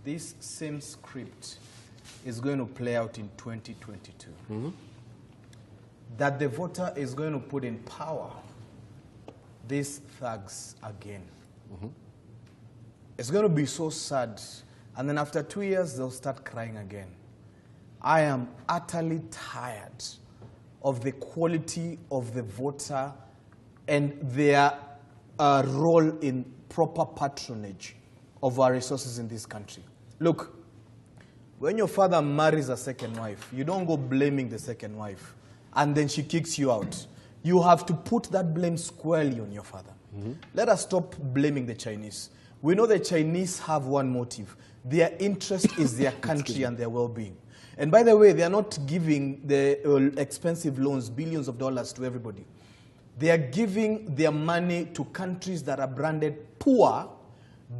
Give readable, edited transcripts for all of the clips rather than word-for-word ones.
this same script is going to play out in 2022. That the voter is going to put in power these thugs again. It's going to be so sad. And then after 2 years, they'll start crying again. I am utterly tired of the quality of the voter and their role in proper patronage of our resources in this country. Look, when your father marries a second wife, you don't go blaming the second wife and then she kicks you out. You have to put that blame squarely on your father. Let us stop blaming the Chinese. We know the Chinese have one motive. Their interest is their country and their well-being. And by the way, they are not giving the expensive loans, billions of dollars to everybody. They are giving their money to countries that are branded poor,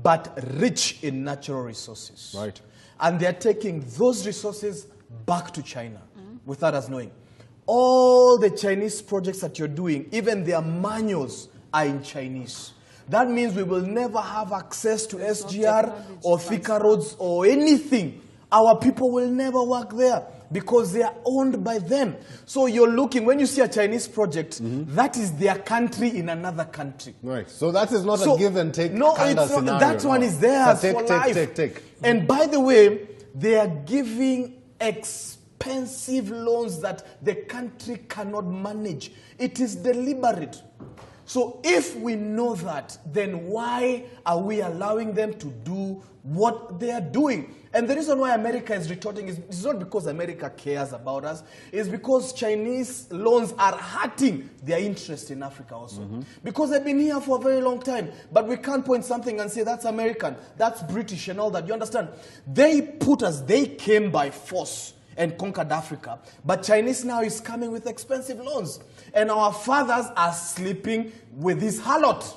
but rich in natural resources. Right. And they are taking those resources back to China without us knowing. All the Chinese projects that you're doing, even their manuals are in Chinese. That means we will never have access to SGR or Thika roads or anything. Our people will never work there because they are owned by them. So you're looking, when you see a Chinese project, that is their country in another country. Right. So that is not a give and take no, kind of scenario. That one is theirs for life. Take. And by the way, they are giving expensive loans that the country cannot manage. It is deliberate. So if we know that, then why are we allowing them to do what they are doing? And the reason why America is retorting is it's not because America cares about us. It's because Chinese loans are hurting their interest in Africa also. Because they've been here for a very long time. But we can't point something and say that's American, that's British and all that. You understand? They put us, they came by force and conquered Africa. But Chinese now is coming with expensive loans. And our fathers are sleeping with this harlot.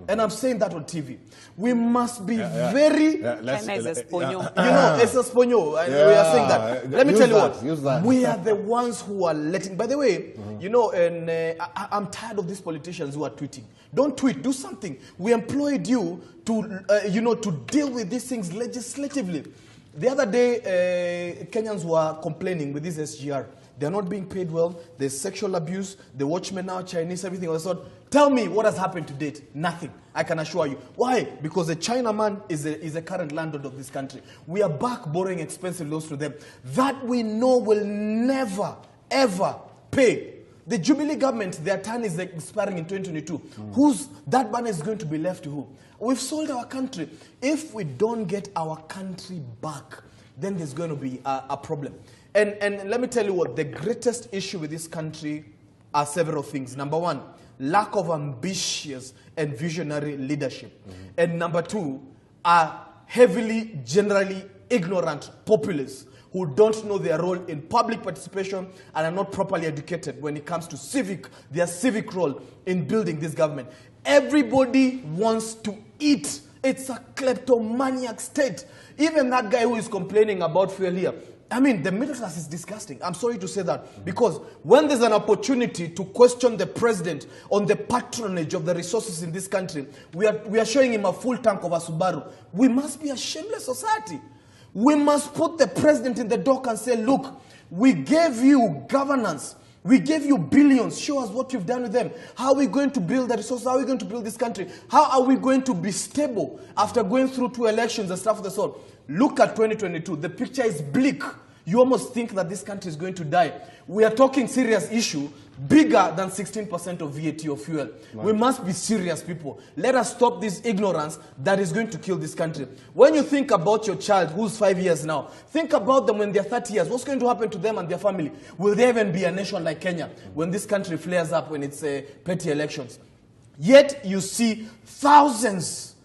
And I'm saying that on TV. We must be very... China is a sponyo. You know, it's a sponyo. We are saying that. Let me tell you what. We are the ones who are letting... By the way, you know, and I'm tired of these politicians who are tweeting. Don't tweet. Do something. We employed you to, you know, to deal with these things legislatively. The other day, Kenyans were complaining with this SGR. They're not being paid well. There's sexual abuse. The watchmen now, Chinese, everything of the sort. Tell me what has happened to date. Nothing. I can assure you. Why? Because the Chinaman is a current landlord of this country. We are back borrowing expensive loans to them. That we know will never, ever pay. The Jubilee government, their turn is expiring in 2022. That money is going to be left to who? We've sold our country. If we don't get our country back, then there's going to be a problem. And let me tell you what, the greatest issue with this country are several things. Number one, lack of ambitious and visionary leadership. And number two, are heavily, generally ignorant populists who don't know their role in public participation and are not properly educated when it comes to their civic role in building this government. Everybody wants to eat. It's a kleptomaniac state. Even that guy who is complaining about fuel here, I mean, the middle class is disgusting. I'm sorry to say that. Because when there's an opportunity to question the president on the patronage of the resources in this country, we are showing him a full tank of a Subaru. We must be a shameless society. We must put the president in the dock and say, look, we gave you governance. We gave you billions. Show us what you've done with them. How are we going to build the resources? How are we going to build this country? How are we going to be stable after going through 2 elections and stuff of the sort? Look at 2022. The picture is bleak. You almost think that this country is going to die. We are talking serious issue, bigger than 16% of VAT of fuel. Right. We must be serious, people. Let us stop this ignorance that is going to kill this country. When you think about your child who's 5 years now, think about them when they're 30 years. What's going to happen to them and their family? Will there even be a nation like Kenya when this country flares up when it's petty elections? Yet you see thousands